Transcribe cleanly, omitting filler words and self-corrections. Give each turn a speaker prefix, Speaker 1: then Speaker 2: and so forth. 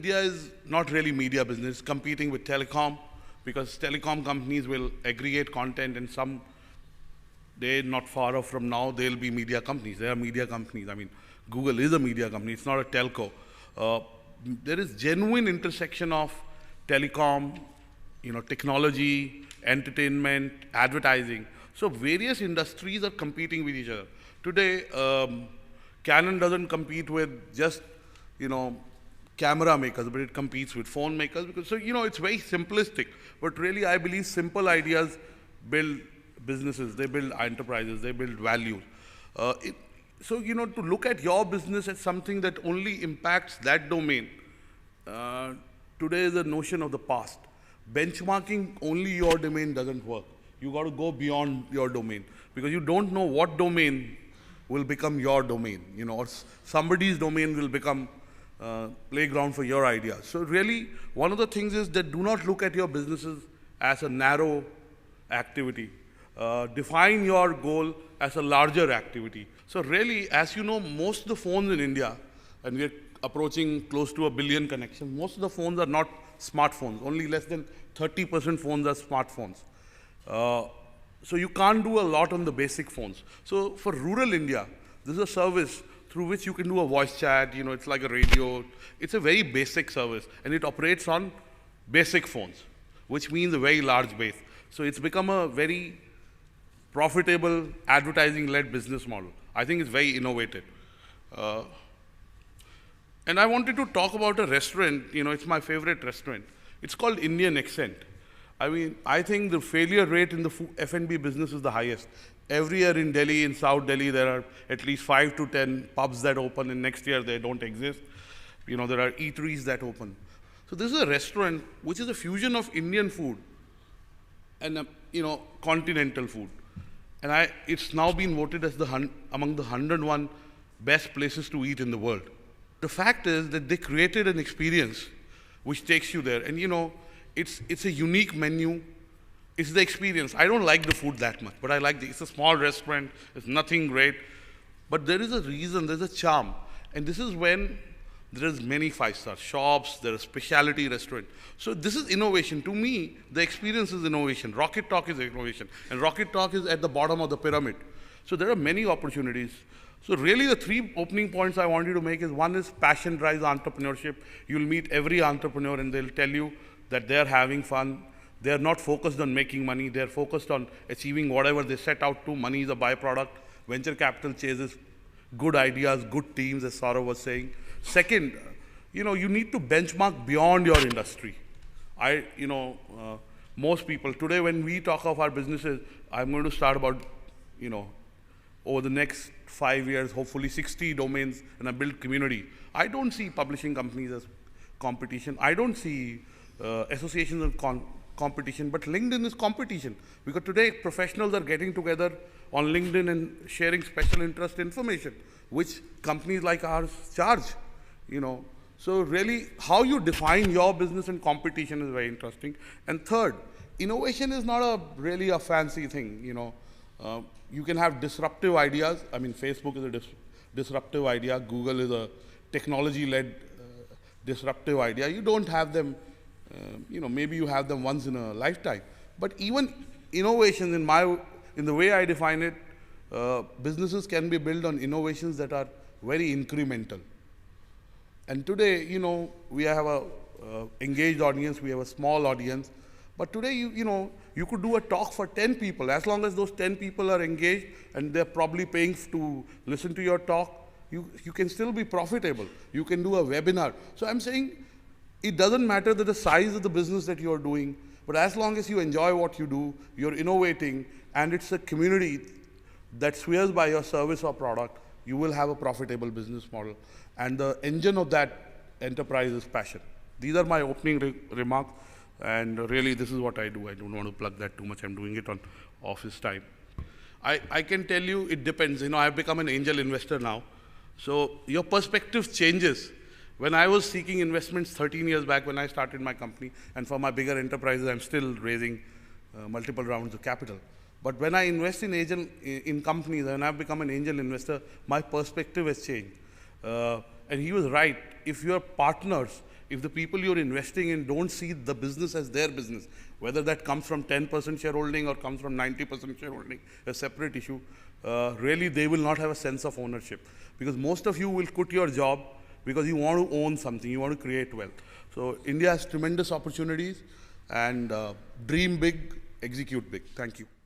Speaker 1: India is not really media business, competing with telecom, because telecom companies will aggregate content, and some day not far off from now, they'll be media companies. They are media companies. I mean, Google is a media company. It's not a telco. There is genuine intersection of telecom, technology, entertainment, advertising. So various industries are competing with each other. Today, Canon doesn't compete with just, camera makers, but it competes with phone makers. Because, it's very simplistic. But really, I believe simple ideas build businesses, they build enterprises, they build value. So, to look at your business as something that only impacts that domain, today is a notion of the past. Benchmarking only your domain doesn't work. You got to go beyond your domain, because you don't know what domain will become your domain, or somebody's domain will become playground for your ideas. So really, one of the things is that do not look at your businesses as a narrow activity. Define your goal as a larger activity. So really, as you know, most of the phones in India, and we're approaching close to 1 billion connections, most of the phones are not smartphones. Only less than 30% phones are smartphones. So you can't do a lot on the basic phones. So for rural India, this is a service through which you can do a voice chat, it's like a radio. It's a very basic service, and it operates on basic phones, which means a very large base. So it's become a very profitable advertising-led business model. I think it's very innovative. And I wanted to talk about a restaurant, it's my favorite restaurant. It's called Indian Accent. I mean, I think the failure rate in the F&B business is the highest. Every year in Delhi, in South Delhi, there are at least 5 to 10 pubs that open, and next year they don't exist. There are eateries that open. So this is a restaurant which is a fusion of Indian food and, continental food. And it's now been voted as among the 101 best places to eat in the world. The fact is that they created an experience which takes you there. And it's a unique menu. It's the experience. I don't like the food that much, but I like it's a small restaurant. It's nothing great. But there is a reason, there's a charm. And this is when there's many five-star shops, there are specialty restaurants. So this is innovation. To me, the experience is innovation. Rocket Talk is innovation. And Rocket Talk is at the bottom of the pyramid. So there are many opportunities. So really the 3 opening points I want you to make is, one is passion drives entrepreneurship. You'll meet every entrepreneur and they'll tell you that they're having fun. They're not focused on making money. They're focused on achieving whatever they set out to. Money is a byproduct. Venture capital chases good ideas, good teams, as Saurav was saying. Second, you need to benchmark beyond your industry. Most people, today when we talk of our businesses, I'm going to start about, over the next 5 years, hopefully 60 domains, and I build community. I don't see publishing companies as competition. I don't see associations as competition, but LinkedIn is competition. Because today professionals are getting together on LinkedIn and sharing special interest information, which companies like ours charge, So really, how you define your business and competition is very interesting. And third, innovation is not really a fancy thing, You can have disruptive ideas. I mean, Facebook is a disruptive idea. Google is a technology-led disruptive idea. You don't have them, maybe you have them once in a lifetime. But even innovations, in the way I define it, businesses can be built on innovations that are very incremental. And today, we have a engaged audience, we have a small audience. But today, you could do a talk for 10 people. As long as those 10 people are engaged and they're probably paying to listen to your talk, you can still be profitable. You can do a webinar. So I'm saying it doesn't matter the size of the business that you're doing, but as long as you enjoy what you do, you're innovating, and it's a community that swears by your service or product, you will have a profitable business model. And the engine of that enterprise is passion. These are my opening remarks. And really, this is what I do. I don't want to plug that too much. I'm doing it on office time. I can tell you it depends. I've become an angel investor now. So your perspective changes. When I was seeking investments 13 years back when I started my company, and for my bigger enterprises, I'm still raising multiple rounds of capital. But when I invest in companies and I've become an angel investor, my perspective has changed. And he was right. If you're partners if the people you're investing in don't see the business as their business, whether that comes from 10% shareholding or comes from 90% shareholding, a separate issue, really they will not have a sense of ownership. Because most of you will quit your job because you want to own something, you want to create wealth. So India has tremendous opportunities, and dream big, execute big. Thank you.